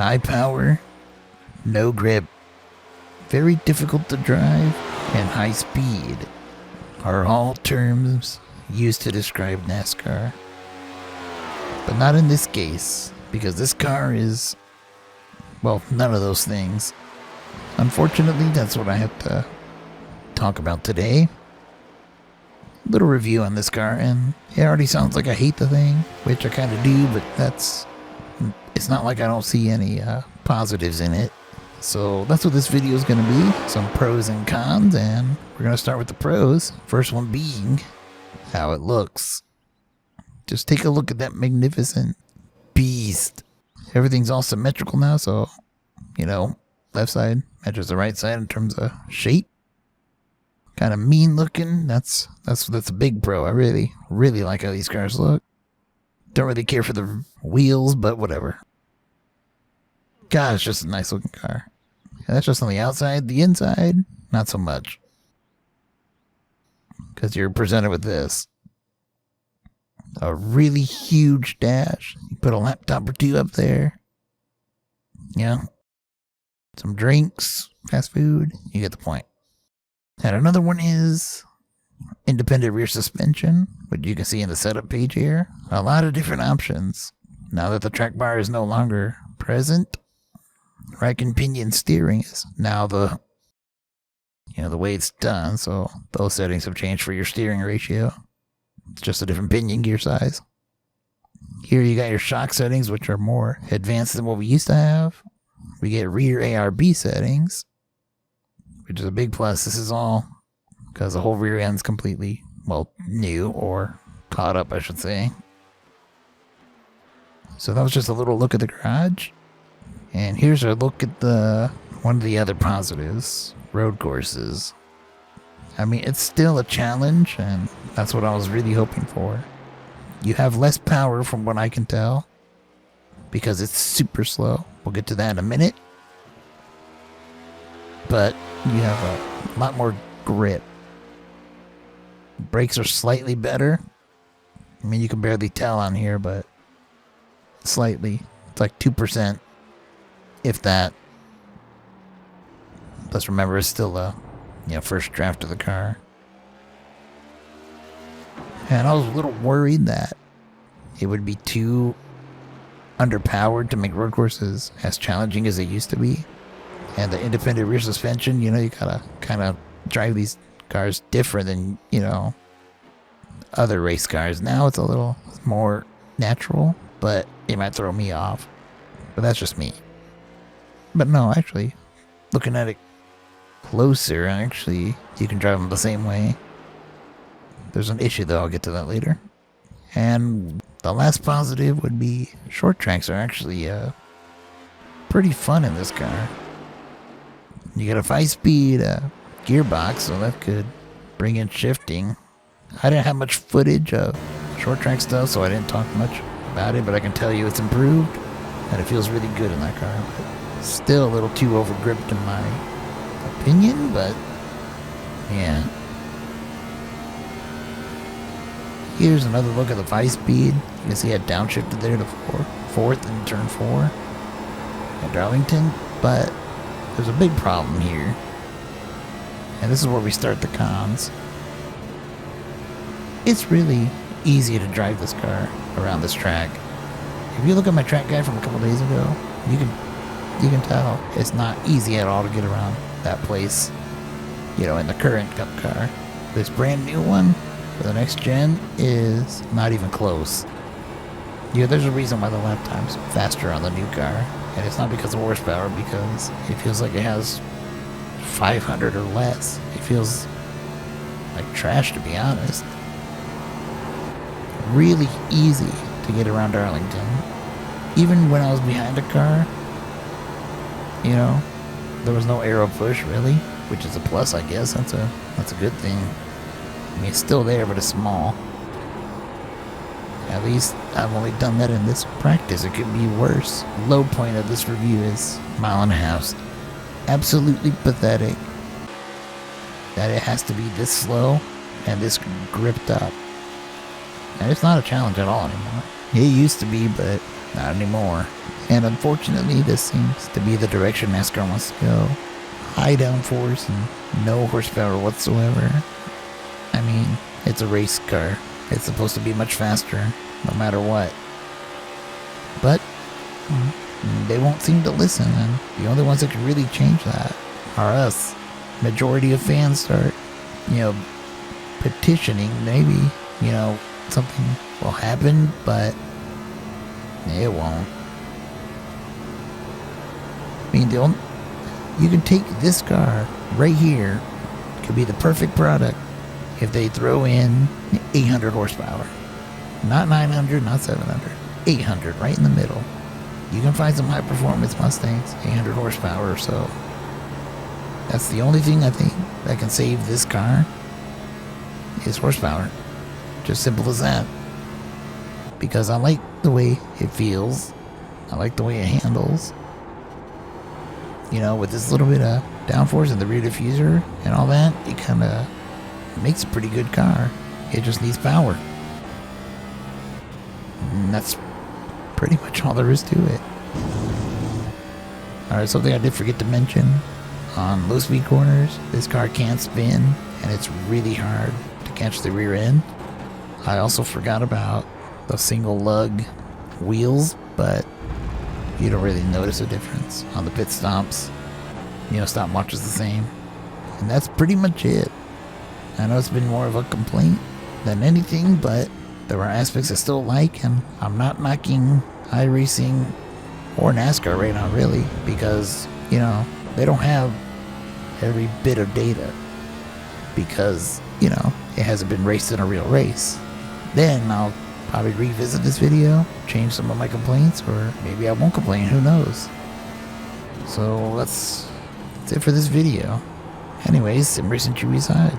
high power, no grip, very difficult to drive, and high speed are all terms used to describe NASCAR. But not in this case, because this car is, well, none of those things. Unfortunately, that's what I have to talk about today. Little review on this car, and it already sounds like I hate the thing, which I kind of do, but it's not like I don't see any positives in it. So that's what this video is going to be, some pros and cons, and we're going to start with the pros. First one being how it looks. Just take a look at that magnificent beast. Everything's all symmetrical now, so, you know, left side matches the right side in terms of shape. Kind of mean looking. That's a big pro. I really like how these cars look. Don't really care for the wheels, but whatever. God, it's just a nice looking car. And that's just on the outside. The inside, not so much. Because you're presented with this. A really huge dash. You put a laptop or two up there. Yeah. Some drinks, fast food. You get the point. And another one is independent rear suspension, which you can see in the setup page here. A lot of different options. Now that the track bar is no longer present, rack and pinion steering is now the way it's done. So those settings have changed for your steering ratio. It's just a different pinion gear size. Here you got your shock settings, which are more advanced than what we used to have. We get rear ARB settings, which is a big plus. This is all because the whole rear end's completely, well, new, or caught up, I should say. So that was just a little look at the garage. And here's a look at one of the other positives, road courses. I mean, it's still a challenge, and that's what I was really hoping for. You have less power from what I can tell, because it's super slow. We'll get to that in a minute. But you have a lot more grip. Brakes are slightly better. I mean, you can barely tell on here, but slightly. It's like 2%, if that. Let's remember, it's still a first draft of the car. And I was a little worried that it would be too underpowered to make road courses as challenging as they used to be. And the independent rear suspension, you gotta kind of drive these cars different than, other race cars. Now it's a little more natural, but it might throw me off. But that's just me. But no, actually, looking at it closer, actually, you can drive them the same way. There's an issue, though. I'll get to that later. And the last positive would be short tracks are actually pretty fun in this car. You get a 5-speed gearbox, so that could bring in shifting. I didn't have much footage of short track stuff, so I didn't talk much about it, but I can tell you it's improved, and it feels really good in that car. But still a little too overgripped in my opinion, but yeah. Here's another look at the 5-speed. You can see I downshifted there to fourth in turn 4 at Darlington, but there's a big problem here. And this is where we start the cons. It's really easy to drive this car around this track. If you look at my track guide from a couple days ago, you can tell it's not easy at all to get around that place, in the current Cup car. This brand new one for the next gen is not even close. There's a reason why the lap time's faster on the new car, and it's not because of horsepower, because it feels like it has 500 or less. It feels like trash, to be honest. Really easy to get around Darlington. Even when I was behind a car, there was no aero push, really, which is a plus, I guess. That's a good thing. I mean, it's still there, but it's small. At least I've only done that in this practice. It could be worse. Low point of this review is 1.5 miles. Absolutely pathetic that it has to be this slow and this gripped up. And it's not a challenge at all anymore. It used to be, but Not anymore. And unfortunately, this seems to be the direction NASCAR wants to go. High downforce and no horsepower whatsoever. I mean, it's a race car. It's supposed to be much faster, no matter what. But they won't seem to listen, and the only ones that can really change that are us. Majority of fans start, petitioning. Maybe, something will happen, but it won't. I mean, you can take this car right here. It could be the perfect product if they throw in 800 horsepower. Not 900, not 700. 800, right in the middle. You can find some high-performance Mustangs, 800 horsepower or so. That's the only thing I think that can save this car is horsepower. Just simple as that. Because I like the way it feels. I like the way it handles. With this little bit of downforce and the rear diffuser and all that, it kind of makes a pretty good car. It just needs power. And that's pretty much all there is to it. Alright, something I did forget to mention. On low speed corners, this car can't spin, and it's really hard to catch the rear end. I also forgot about the single lug wheels, but you don't really notice a difference on the pit stops. Stopwatch is the same. And that's pretty much it. I know it's been more of a complaint than anything, but there are aspects I still like, and I'm not knocking iRacing or NASCAR right now, really, because, they don't have every bit of data because, it hasn't been raced in a real race. Then I'll probably revisit this video, change some of my complaints, or maybe I won't complain, who knows. So that's it for this video. Anyways, Sim Racing Chewy side.